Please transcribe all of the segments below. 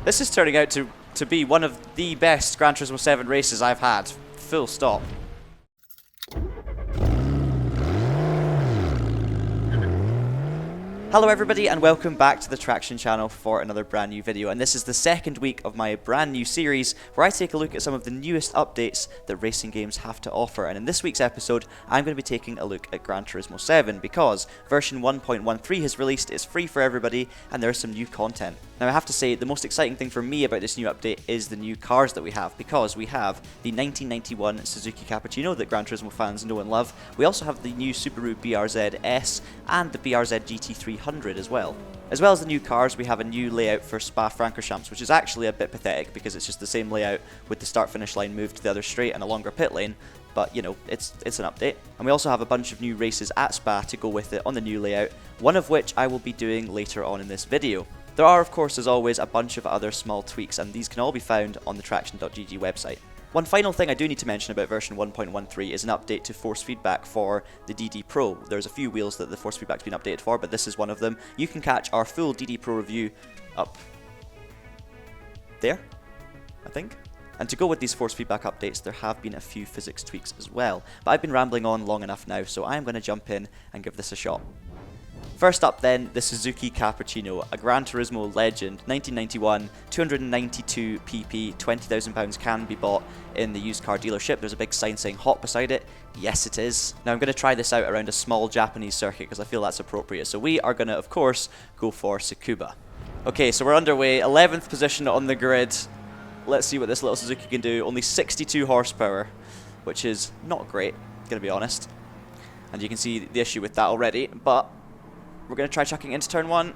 This is turning out to be one of the best Gran Turismo 7 races I've had. Full stop. Hello everybody and welcome back to the Traxion channel for another brand new video, and this is the second week of my brand new series where I take a look at some of the newest updates that racing games have to offer. And in this week's episode I'm going to be taking a look at Gran Turismo 7 because version 1.13 has released, it's free for everybody, and there is some new content. Now I have to say the most exciting thing for me about this new update is the new cars that we have, because we have the 1991 Suzuki Cappuccino that Gran Turismo fans know and love. We also have the new Subaru BRZ S and the BRZ GT300 as well. As well as the new cars, we have a new layout for Spa-Francorchamps, which is actually a bit pathetic because it's just the same layout with the start-finish line moved to the other straight and a longer pit lane. But, you know, it's an update. And we also have a bunch of new races at Spa to go with it on the new layout, one of which I will be doing later on in this video. There are, of course, as always, a bunch of other small tweaks, and these can all be found on the TraxionGG website. One final thing I do need to mention about version 1.13 is an update to force feedback for the DD Pro. There's a few wheels that the force feedback's been updated for, but this is one of them. You can catch our full DD Pro review up there, I think. And to go with these force feedback updates, there have been a few physics tweaks as well. But I've been rambling on long enough now, so I'm going to jump in and give this a shot. First up then, the Suzuki Cappuccino, a Gran Turismo legend, 1991, 292 pp, £20,000 can be bought in the used car dealership. There's a big sign saying hot beside it. Yes, it is. Now I'm going to try this out around a small Japanese circuit because I feel that's appropriate. So we are going to, of course, go for Tsukuba. Okay, so we're underway, 11th position on the grid. Let's see what this little Suzuki can do. Only 62 horsepower, which is not great, going to be honest. And you can see the issue with that already, but we're going to try chucking into turn one.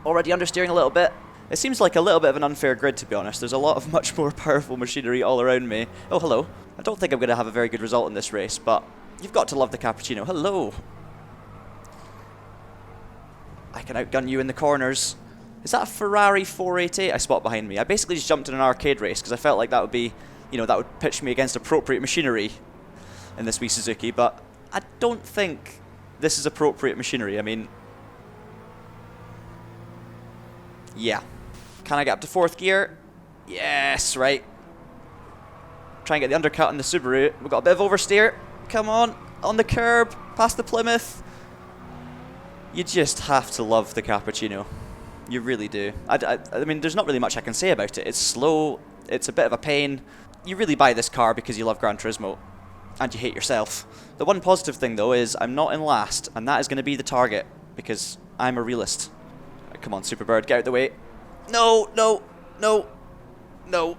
Already understeering a little bit. It seems like a little bit of an unfair grid, to be honest. There's a lot of much more powerful machinery all around me. Oh, hello. I don't think I'm going to have a very good result in this race, but you've got to love the Cappuccino. Hello. I can outgun you in the corners. Is that a Ferrari 488 I spot behind me? I basically just jumped in an arcade race because I felt like that would be, you know, that would pitch me against appropriate machinery in this wee Suzuki, but I don't think this is appropriate machinery. I mean, yeah. Can I get up to 4th gear? Yes, right. Try and get the undercut on the Subaru. We've got a bit of oversteer. Come on the curb, past the Plymouth. You just have to love the Cappuccino. You really do. I mean, there's not really much I can say about it. It's slow, it's a bit of a pain. You really buy this car because you love Gran Turismo, and you hate yourself. The one positive thing, though, is I'm not in last, and that is going to be the target, because I'm a realist. Right, come on, Superbird, get out the way. No, no, no, no,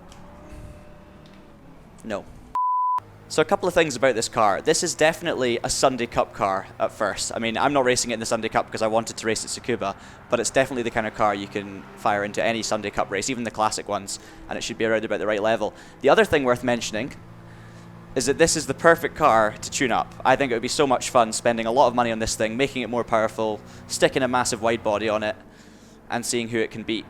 no. So a couple of things about this car. This is definitely a Sunday Cup car at first. I mean, I'm not racing it in the Sunday Cup because I wanted to race at Tsukuba, but it's definitely the kind of car you can fire into any Sunday Cup race, even the classic ones, and it should be around about the right level. The other thing worth mentioning is that this is the perfect car to tune up. I think it would be so much fun spending a lot of money on this thing, making it more powerful, sticking a massive wide body on it, and seeing who it can beat.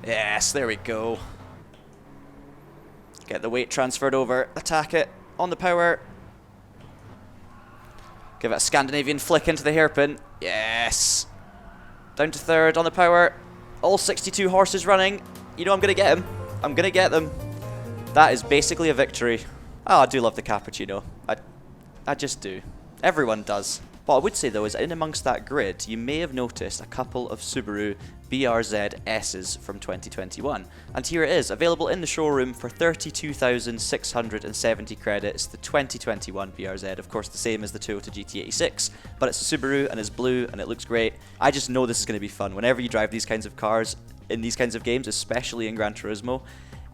Yes, there we go. Get the weight transferred over, attack it on the power. Give it a Scandinavian flick into the hairpin. Yes. Down to 3rd on the power. All 62 horses running. You know I'm going to get him. I'm going to get them. That is basically a victory. Oh, I do love the Cappuccino. I just do. Everyone does. What I would say, though, is in amongst that grid, you may have noticed a couple of Subaru BRZ S's from 2021. And here it is, available in the showroom for 32,670 credits, the 2021 BRZ, of course the same as the Toyota GT86, but it's a Subaru and it's blue and it looks great. I just know this is going to be fun. Whenever you drive these kinds of cars in these kinds of games, especially in Gran Turismo,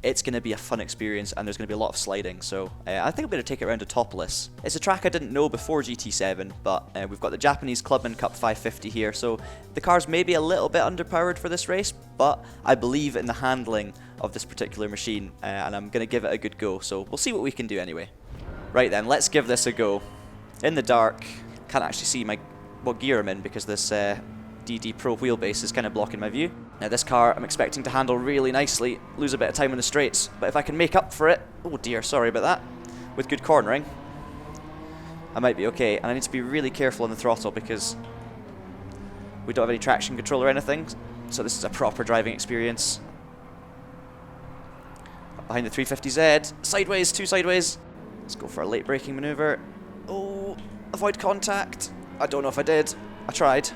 it's going to be a fun experience, and there's going to be a lot of sliding, so I think I'm going to take it around to topless. It's a track I didn't know before GT7, but we've got the Japanese Clubman Cup 550 here, so the car's maybe a little bit underpowered for this race, but I believe in the handling of this particular machine, and I'm going to give it a good go, so we'll see what we can do anyway. Right then, let's give this a go. In the dark, can't actually see what gear I'm in because this DD Pro wheelbase is kind of blocking my view. Now this car I'm expecting to handle really nicely, lose a bit of time in the straights, but if I can make up for it, oh dear, sorry about that, with good cornering, I might be okay. And I need to be really careful on the throttle because We don't have any traction control or anything, so this is a proper driving experience. Behind the 350Z, sideways, 2 sideways. Let's go for a late braking maneuver. Oh, avoid contact. I don't know if I did. I tried.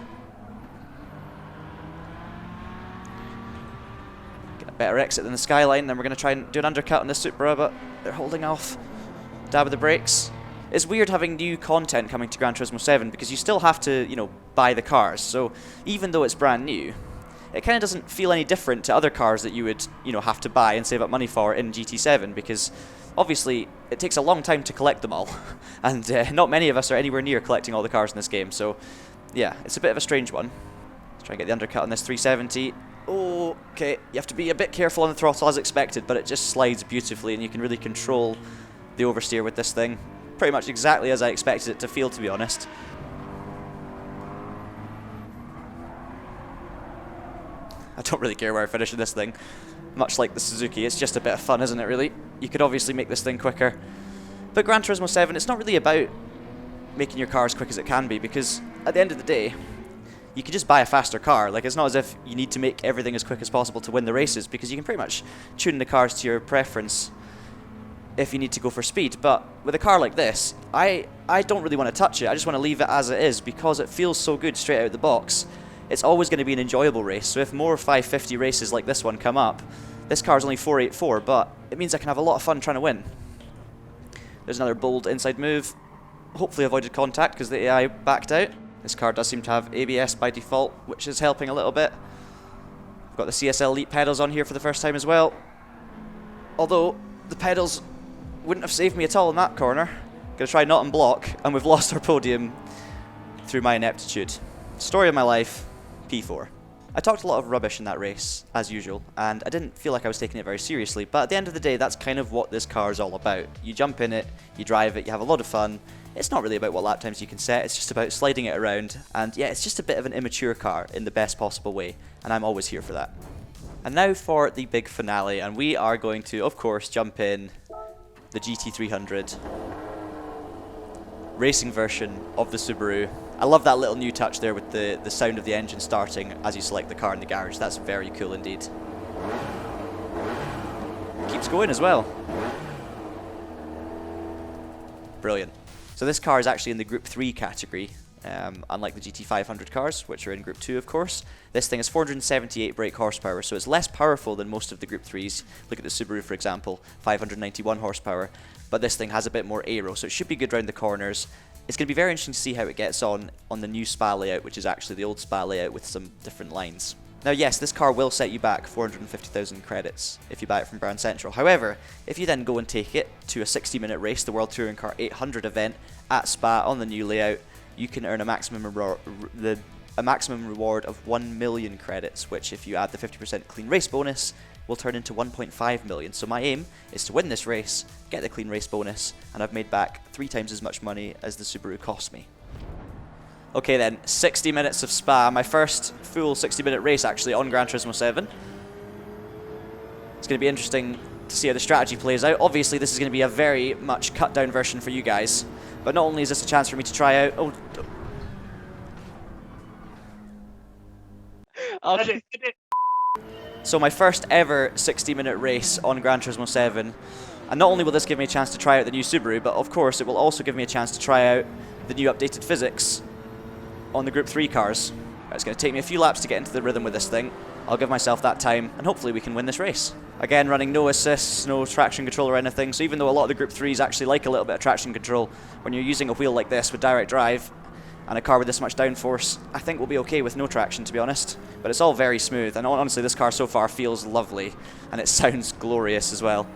Get a better exit than the Skyline, then we're going to try and do an undercut on this Supra, but they're holding off. Dab of the brakes. It's weird having new content coming to Gran Turismo 7 because you still have to, you know, buy the cars. So even though it's brand new, it kind of doesn't feel any different to other cars that you would, you know, have to buy and save up money for in GT7 because obviously it takes a long time to collect them all, and not many of us are anywhere near collecting all the cars in this game. So yeah, it's a bit of a strange one. Let's try and get the undercut on this 370. Oh, okay, you have to be a bit careful on the throttle as expected, but it just slides beautifully and you can really control the oversteer with this thing. Pretty much exactly as I expected it to feel, to be honest. I don't really care where I finish in this thing. Much like the Suzuki, it's just a bit of fun, isn't it, really? You could obviously make this thing quicker. But Gran Turismo 7, it's not really about making your car as quick as it can be, because at the end of the day, you can just buy a faster car. Like, it's not as if you need to make everything as quick as possible to win the races, because you can pretty much tune the cars to your preference if you need to go for speed. But with a car like this, I don't really want to touch it. I just want to leave it as it is, because it feels so good straight out of the box. It's always going to be an enjoyable race, so if more 550 races like this one come up, this car is only 484, but it means I can have a lot of fun trying to win. There's another bold inside move. Hopefully avoided contact because the AI backed out. This car does seem to have ABS by default, which is helping a little bit. We've got the CSL Elite pedals on here for the first time as well. Although, the pedals wouldn't have saved me at all in that corner. Gonna try not and block, and we've lost our podium through my ineptitude. Story of my life. P4. I talked a lot of rubbish in that race, as usual, and I didn't feel like I was taking it very seriously, but at the end of the day, that's kind of what this car is all about. You jump in it, you drive it, you have a lot of fun. It's not really about what lap times you can set, it's just about sliding it around, and yeah, it's just a bit of an immature car in the best possible way, and I'm always here for that. And now for the big finale, and we are going to, of course, jump in the GT300 racing version of the Subaru. I love that little new touch there with the sound of the engine starting as you select the car in the garage. That's very cool indeed. Keeps going as well. Brilliant. So this car is actually in the Group 3 category, unlike the GT500 cars, which are in Group 2 of course. This thing has 478 brake horsepower, so it's less powerful than most of the Group 3s. Look at the Subaru, for example, 591 horsepower, but this thing has a bit more aero, so it should be good round the corners. It's going to be very interesting to see how it gets on the new Spa layout, which is actually the old Spa layout with some different lines. Now yes, this car will set you back 450,000 credits if you buy it from Brand Central. However, if you then go and take it to a 60-minute race, the World Touring Car 800 event at Spa on the new layout, you can earn a maximum reward of 1 million credits, which if you add the 50% clean race bonus, will turn into 1.5 million. So my aim is to win this race, get the clean race bonus, and I've made back 3 times as much money as the Subaru cost me. Okay then, 60 minutes of Spa, my first full 60-minute race actually on Gran Turismo 7. It's going to be interesting to see how the strategy plays out. Obviously this is going to be a very much cut down version for you guys, but not only is this a chance for me to try out... So my first ever 60-minute race on Gran Turismo 7, and not only will this give me a chance to try out the new Subaru, but of course it will also give me a chance to try out the new updated physics on the Group 3 cars. It's going to take me a few laps to get into the rhythm with this thing. I'll give myself that time, and hopefully we can win this race. Again, running no assists, no traction control or anything, so even though a lot of the Group 3s actually like a little bit of traction control, when you're using a wheel like this with direct drive, and a car with this much downforce, I think we'll be okay with no traction, to be honest. But it's all very smooth, and honestly this car so far feels lovely, and it sounds glorious as well.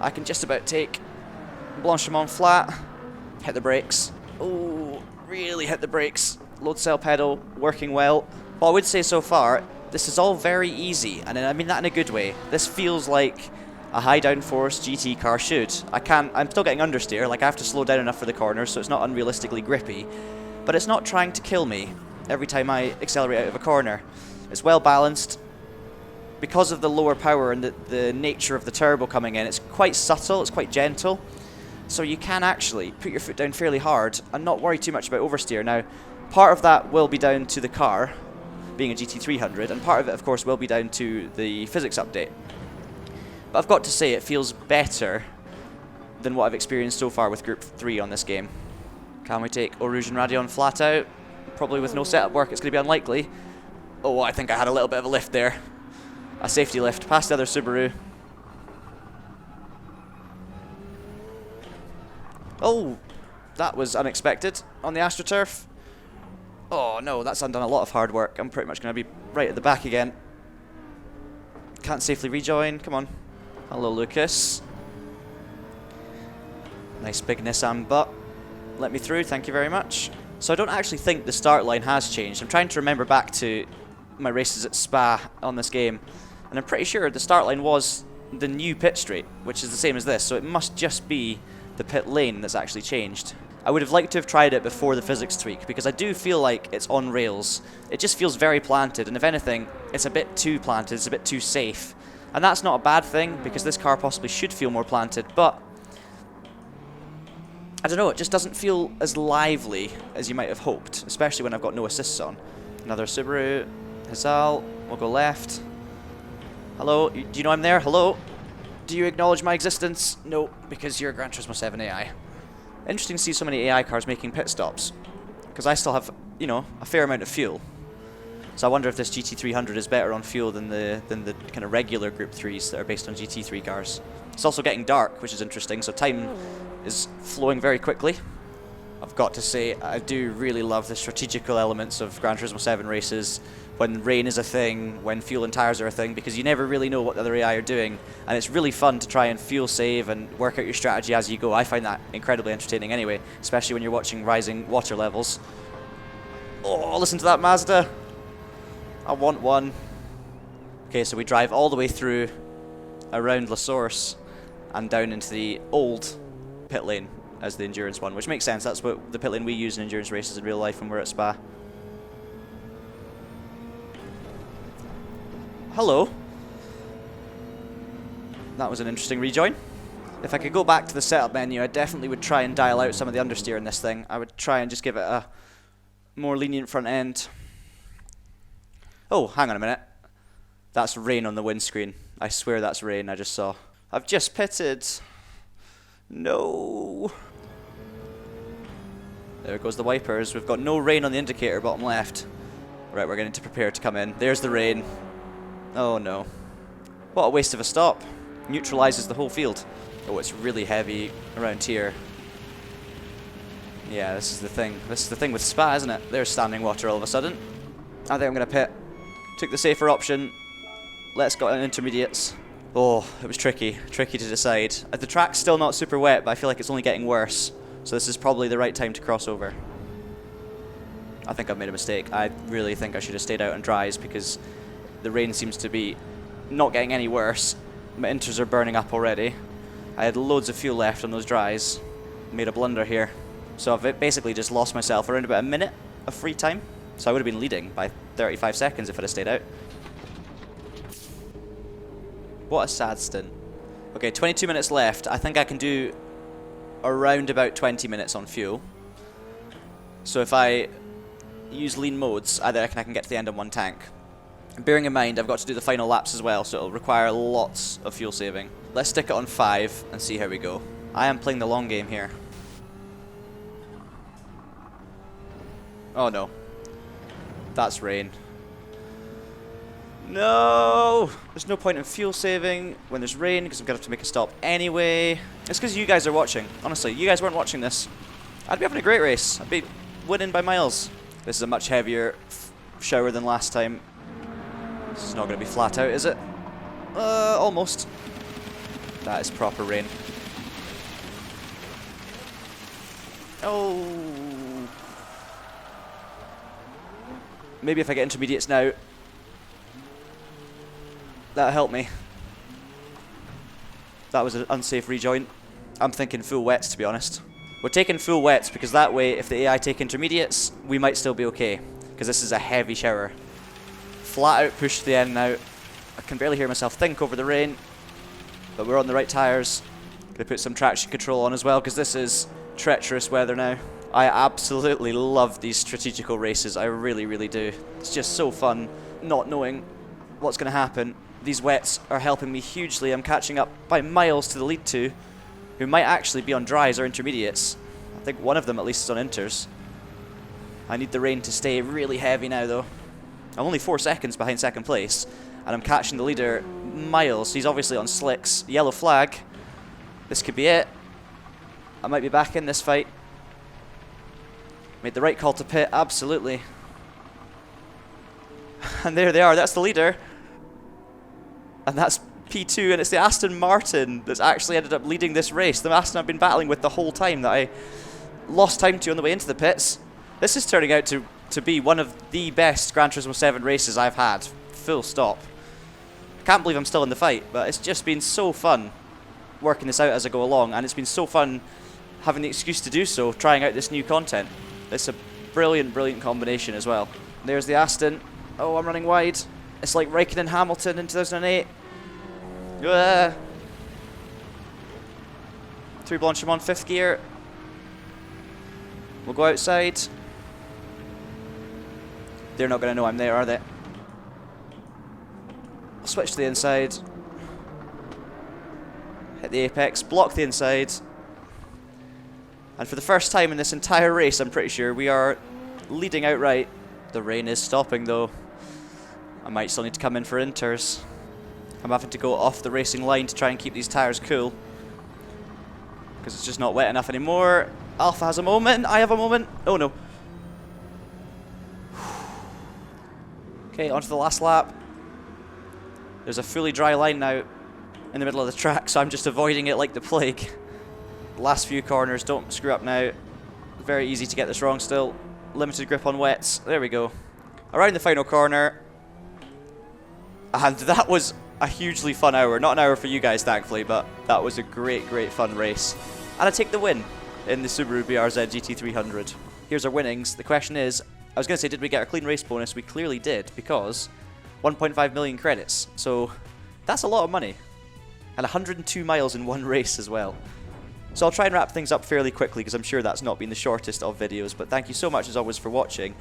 I can just about take Blanchimont flat, hit the brakes. Oh, really hit the brakes. Load cell pedal, working well. What I would say so far, this is all very easy, and I mean that in a good way. This feels like a high downforce GT car should. I'm still getting understeer, like I have to slow down enough for the corners, so it's not unrealistically grippy. But it's not trying to kill me every time I accelerate out of a corner. It's well balanced. Because of the lower power and the nature of the turbo coming in, it's quite subtle, it's quite gentle. So you can actually put your foot down fairly hard and not worry too much about oversteer. Now, part of that will be down to the car, being a GT300, and part of it, of course, will be down to the physics update. But I've got to say, it feels better than what I've experienced so far with Group 3 on this game. Can we take Oruge and Radeon flat out? Probably with no setup work, it's going to be unlikely. Oh, I think I had a little bit of a lift there. A safety lift past the other Subaru. Oh, that was unexpected on the AstroTurf. Oh no, that's undone a lot of hard work. I'm pretty much going to be right at the back again. Can't safely rejoin, come on. Hello, Lucas. Nice big Nissan butt. Let me through, thank you very much. So I don't actually think the start line has changed. I'm trying to remember back to my races at Spa on this game, and I'm pretty sure the start line was the new pit straight, which is the same as this, so it must just be the pit lane that's actually changed. I would have liked to have tried it before the physics tweak, because I do feel like it's on rails. It just feels very planted, and if anything, it's a bit too planted, it's a bit too safe. And that's not a bad thing, because this car possibly should feel more planted, but I don't know, it just doesn't feel as lively as you might have hoped, especially when I've got no assists on. Another Subaru, Hazal, we'll go left. Hello, do you know I'm there? Hello? Do you acknowledge my existence? No, because you're a Gran Turismo 7 AI. Interesting to see so many AI cars making pit stops, because I still have, you know, a fair amount of fuel. So I wonder if this GT300 is better on fuel than the kind of regular Group 3s that are based on GT3 cars. It's also getting dark, which is interesting, so time is flowing very quickly. I've got to say, I do really love the strategical elements of Gran Turismo 7 races, when rain is a thing, when fuel and tyres are a thing, because you never really know what the other AI are doing, and it's really fun to try and fuel save and work out your strategy as you go. I find that incredibly entertaining anyway, especially when you're watching rising water levels. Oh, listen to that Mazda! I want one. Okay, so we drive all the way through, around La Source, and down into the old pit lane as the endurance one, which makes sense. That's what the pit lane we use in endurance races in real life when we're at Spa. Hello. That was an interesting rejoin. If I could go back to the setup menu, I definitely would try and dial out some of the understeer in this thing. I would try and just give it a more lenient front end. Oh, hang on a minute. That's rain on the windscreen. I swear that's rain I just saw. I've just pitted. No. There goes the wipers. We've got no rain on the indicator bottom left. Right, we're going to prepare to come in. There's the rain. Oh no. What a waste of a stop. Neutralizes the whole field. Oh, it's really heavy around here. Yeah, this is the thing. This is the thing with Spa, isn't it? There's standing water all of a sudden. I think I'm going to pit. Took the safer option. Let's go on intermediates. Oh, it was tricky. Tricky to decide. The track's still not super wet, but I feel like it's only getting worse. So this is probably the right time to cross over. I think I've made a mistake. I really think I should have stayed out on dries, because the rain seems to be not getting any worse. My inters are burning up already. I had loads of fuel left on those dries. Made a blunder here. So I've basically just lost myself around about a minute of free time. So I would have been leading by 35 seconds if I'd have stayed out. What a sad stint. Okay, 22 minutes left. I think I can do around about 20 minutes on fuel. So if I use lean modes, I reckon I can get to the end on one tank. Bearing in mind, I've got to do the final laps as well, so it'll require lots of fuel saving. Let's stick it on 5 and see how we go. I am playing the long game here. Oh no. That's rain. No! There's no point in fuel saving when there's rain, because I'm going to have to make a stop anyway. It's because you guys are watching. Honestly, you guys weren't watching this, I'd be having a great race. I'd be winning by miles. This is a much heavier shower than last time. This is not going to be flat out, is it? Almost. That is proper rain. Oh. Maybe if I get intermediates now, that'll help me. That was an unsafe rejoin. I'm thinking full wets, to be honest. We're taking full wets because that way, if the AI take intermediates, we might still be okay. Because this is a heavy shower. Flat out push to the end now. I can barely hear myself think over the rain. But we're on the right tyres. Gonna put some traction control on as well, because this is treacherous weather now. I absolutely love these strategical races. I really, really do. It's just so fun not knowing what's going to happen. These wets are helping me hugely. I'm catching up by miles to the lead two, who might actually be on dries or intermediates. I think one of them at least is on inters. I need the rain to stay really heavy now though. I'm only 4 seconds behind second place, and I'm catching the leader miles. He's obviously on slicks. Yellow flag. This could be it. I might be back in this fight. Made the right call to pit, absolutely. And there they are, that's the leader. And that's P2, and it's the Aston Martin that's actually ended up leading this race. The Aston I've been battling with the whole time that I lost time to on the way into the pits. This is turning out to be one of the best Gran Turismo 7 races I've had. Full stop. Can't believe I'm still in the fight, but it's just been so fun working this out as I go along, and it's been so fun having the excuse to do so, trying out this new content. It's a brilliant, brilliant combination as well. There's the Aston. Oh, I'm running wide. It's like Raikkonen and Hamilton in 2008. Through Blanchimont, 5th gear. We'll go outside. They're not going to know I'm there, are they? I'll switch to the inside. Hit the apex, block the inside. And for the first time in this entire race, I'm pretty sure, we are leading outright. The rain is stopping though. I might still need to come in for inters. I'm having to go off the racing line to try and keep these tyres cool, because it's just not wet enough anymore. Alpha has a moment, I have a moment. Oh no. Okay, onto the last lap. There's a fully dry line now in the middle of the track, so I'm just avoiding it like the plague. Last few corners, don't screw up now. Very easy to get this wrong still. Limited grip on wets. There we go. Around the final corner. And that was a hugely fun hour. Not an hour for you guys, thankfully, but that was a great, great fun race. And I take the win in the Subaru BRZ GT300. Here's our winnings. The question is, I was going to say, did we get a clean race bonus? We clearly did, because 1.5 million credits. So that's a lot of money. And 102 miles in one race as well. So I'll try and wrap things up fairly quickly, because I'm sure that's not been the shortest of videos, but thank you so much as always for watching.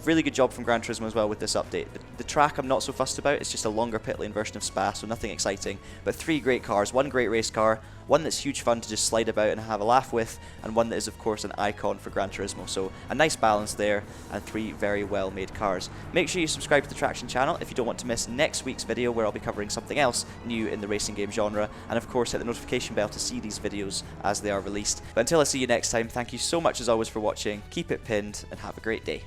Really good job from Gran Turismo as well with this update. The track I'm not so fussed about, it's just a longer pit lane version of Spa, so nothing exciting, but 3 great cars, 1 great race car, 1 that's huge fun to just slide about and have a laugh with, and 1 that is of course an icon for Gran Turismo, so a nice balance there, and 3 very well made cars. Make sure you subscribe to the Traxion channel if you don't want to miss next week's video, where I'll be covering something else new in the racing game genre, and of course hit the notification bell to see these videos as they are released. But until I see you next time, thank you so much as always for watching, keep it pinned, and have a great day.